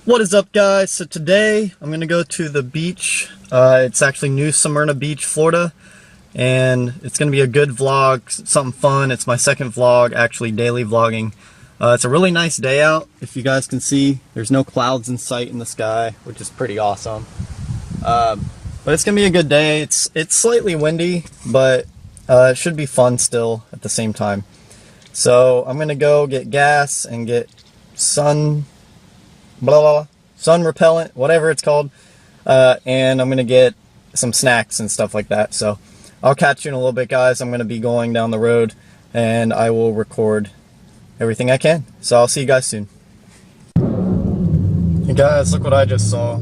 What is up, guys? So today I'm gonna go to the beach. It's actually New Smyrna Beach, Florida, and it's gonna be a good vlog, something fun. It's my second vlog, actually daily vlogging. It's a really nice day out. If you guys can see, there's no clouds in sight in the sky, which is pretty awesome. But it's gonna be a good day. It's slightly windy, but it should be fun still at the same time. So I'm gonna go get gas and get sun repellent, whatever it's called, and I'm gonna get some snacks and stuff like that. So I'll catch you in a little bit, guys. I'm gonna be going down the road and I will record everything I can. So I'll see you guys soon. Hey guys, look what I just saw.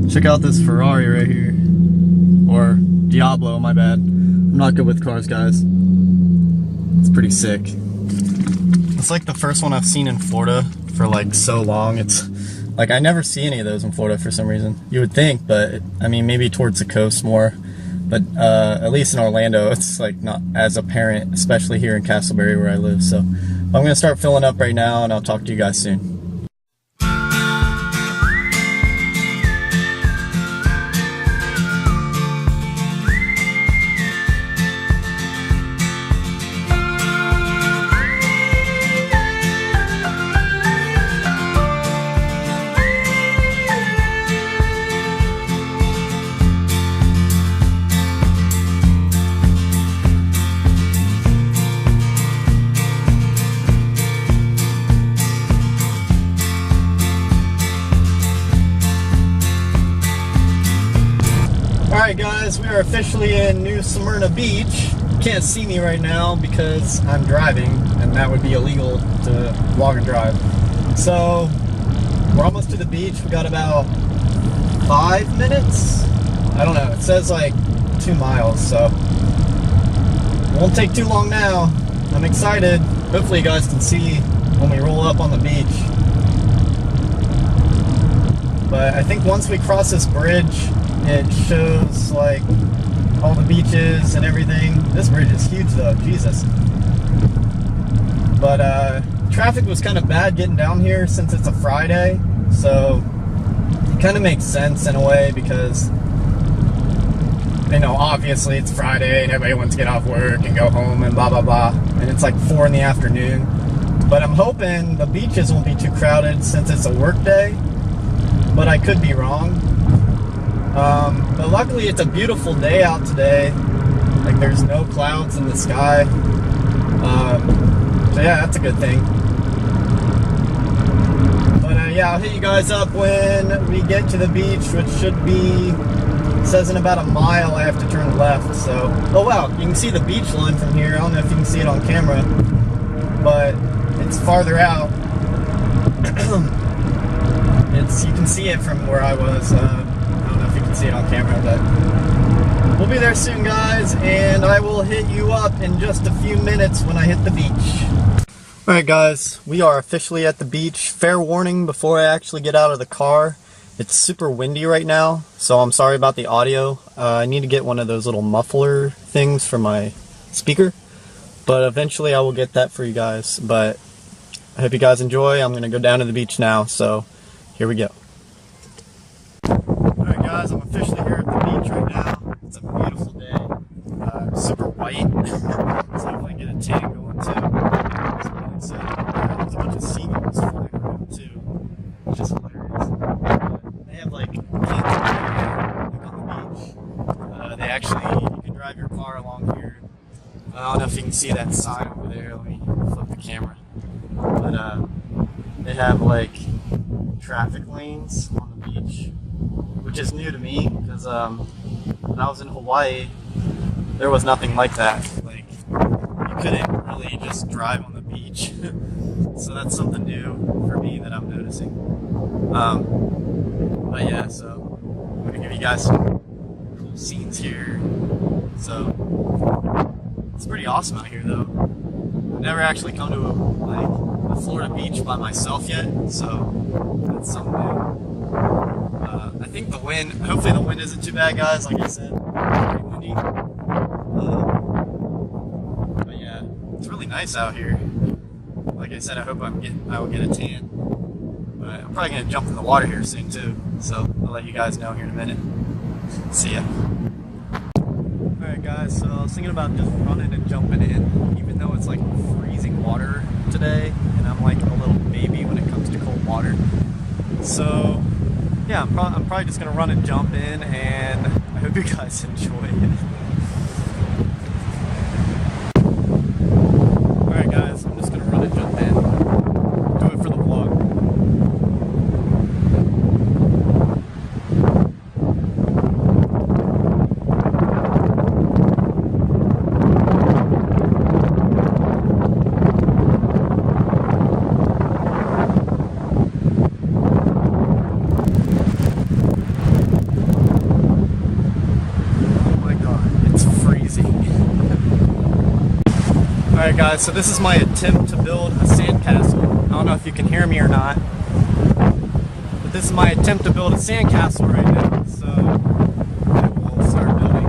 Check out this Ferrari right here, or Diablo, my bad. I'm not good with cars, guys. It's pretty sick. It's like the first one I've seen in Florida for like so long. It's like I never see any of those in Florida for some reason. You would think, but I mean maybe towards the coast more. But at least in Orlando, it's like not as apparent, especially here in Castleberry where I live. So I'm gonna start filling up right now, and I'll talk to you guys soon. Alright guys, we are officially in New Smyrna Beach. You can't see me right now because I'm driving, and that would be illegal to vlog and drive. So, we're almost to the beach. We got about 5 minutes? I don't know, it says like 2 miles, so it won't take too long now. I'm excited. Hopefully you guys can see when we roll up on the beach. But I think once we cross this bridge, it shows like all the beaches and everything. This bridge is huge though, Jesus. But traffic was kind of bad getting down here since it's a Friday, so it kind of makes sense in a way because, you know, obviously it's Friday and everybody wants to get off work and go home and blah blah blah, and it's like 4 in the afternoon. But I'm hoping the beaches won't be too crowded since it's a work day, but I could be wrong. But luckily it's a beautiful day out today. Like there's no clouds in the sky. So yeah, that's a good thing. But yeah, I'll hit you guys up when we get to the beach, which should be, it says in about a mile I have to turn left. So, oh wow, you can see the beach line from here. I don't know if you can see it on camera, but it's farther out. You can see it from where I was. You can see it on camera, but we'll be there soon, guys, and I will hit you up in just a few minutes when I hit the beach. Alright guys, we are officially at the beach. Fair warning before I actually get out of the car, it's super windy right now, so I'm sorry about the audio. I need to get one of those little muffler things for my speaker, but eventually I will get that for you guys. But I hope you guys enjoy. I'm going to go down to the beach now, so here we go. Alright guys, I'm officially here at the beach right now. It's a beautiful day. Super white. So hopefully I get a tan going too. It's really exciting. There's a bunch of seagulls flying around too, which is hilarious. They have like kids on the beach. They actually, you can drive your car along here. I don't know if you can see that sign over there. Let me flip the camera. But they have like traffic lanes on the beach, which is new to me because when I was in Hawaii, there was nothing like that. Like, you couldn't really just drive on the beach. So that's something new for me that I'm noticing. But yeah, so I'm gonna give you guys some cool scenes here. So it's pretty awesome out here though. I've never actually come to a Florida beach by myself yet, so that's something new. I think the wind, hopefully the wind isn't too bad, guys. Like I said, pretty windy. But yeah, it's really nice out here. Like I said, I hope I will get a tan. But I'm probably gonna jump in the water here soon too. So I'll let you guys know here in a minute. See ya. Alright guys, so I was thinking about just running and jumping in, even though it's like freezing water today, and I'm like a little baby when it comes to cold water. So yeah, I'm probably just gonna run and jump in, and I hope you guys enjoy it. Alright guys, I'm just gonna run and jump in. Do it for the vlog. Alright guys, so this is my attempt to build a sandcastle. I don't know if you can hear me or not, but this is my attempt to build a sandcastle right now. So I will start building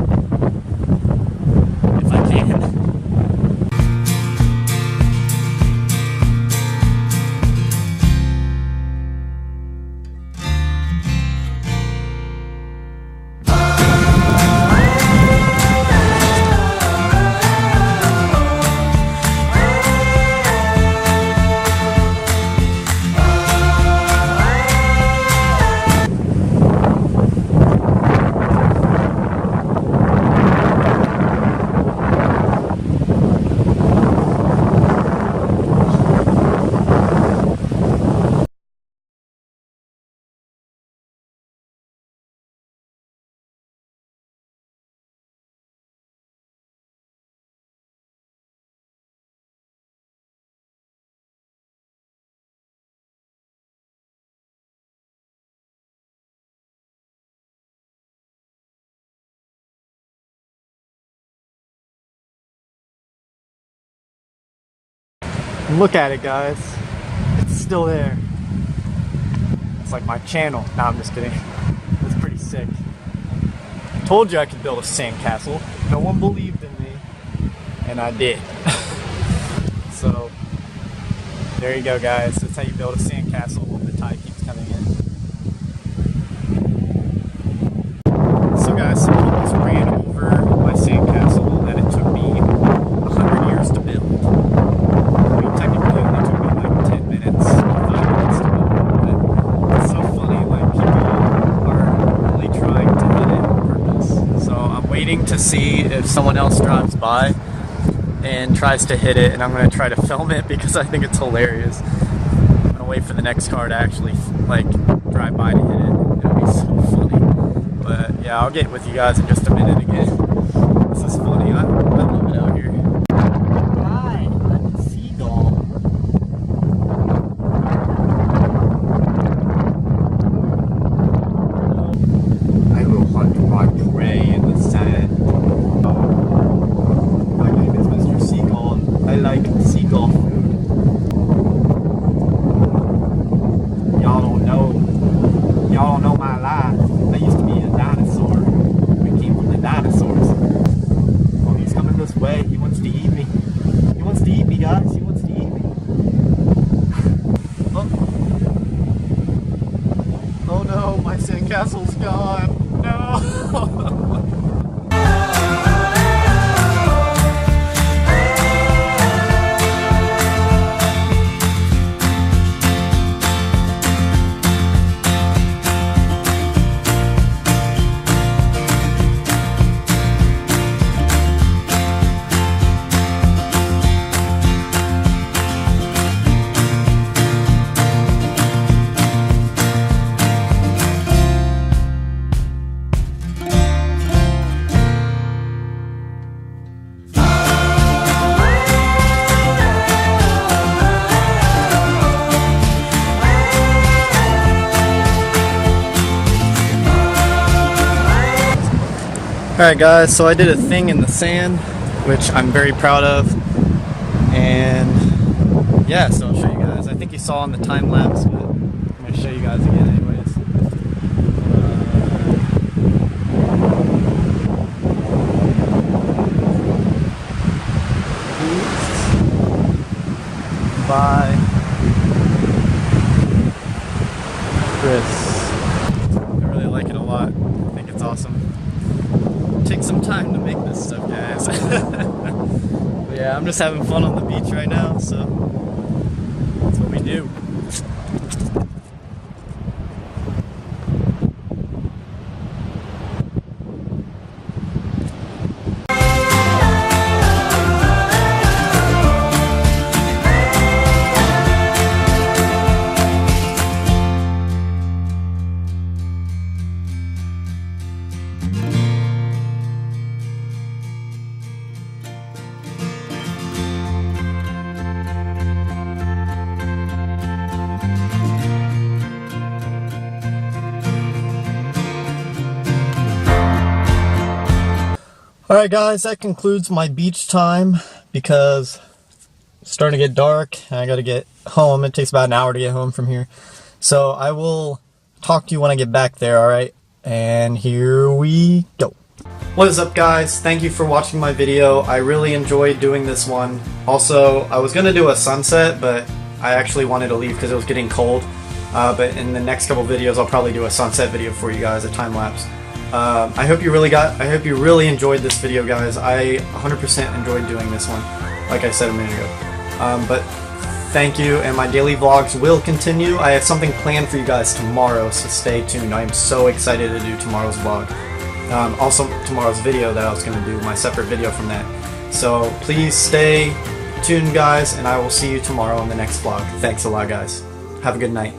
if I can. Look at it, guys. It's still there. It's like my channel. No, I'm just kidding. It's pretty sick. I told you I could build a sandcastle. No one believed in me, and I did. So, there you go, guys. That's how you build a sandcastle when the tide keeps coming in. So, guys, some people just ran over my sandcastle that it took me 100 years to build. Technically, it only took me like 10 minutes, 5 minutes to build, but it's so funny, like people are really trying to hit it on purpose. So I'm waiting to see if someone else drives by and tries to hit it, and I'm going to try to film it because I think it's hilarious. I'm going to wait for the next car to actually like drive by to hit it. It'll be so funny. But yeah, I'll get with you guys in just a minute again. This is funny. I love it out here. Castle's gone. No. Alright guys, so I did a thing in the sand, which I'm very proud of, and yeah, so I'll show you guys. I think you saw on the time lapse, but I'm going to show you guys again anyways. Bye. some time to make this stuff, guys. But yeah, I'm just having fun on the beach right now, so that's what we do. Alright guys, that concludes my beach time because it's starting to get dark and I gotta get home. It takes about an hour to get home from here. So I will talk to you when I get back there, alright? And here we go. What is up guys? Thank you for watching my video. I really enjoyed doing this one. Also, I was gonna do a sunset, but I actually wanted to leave because it was getting cold. But in the next couple videos, I'll probably do a sunset video for you guys, a time lapse. I hope you really enjoyed this video, guys. I 100% enjoyed doing this one, like I said a minute ago. But thank you, and my daily vlogs will continue. I have something planned for you guys tomorrow, so stay tuned. I am so excited to do tomorrow's vlog. Also, tomorrow's video that I was going to do, my separate video from that. So please stay tuned, guys, and I will see you tomorrow in the next vlog. Thanks a lot, guys. Have a good night.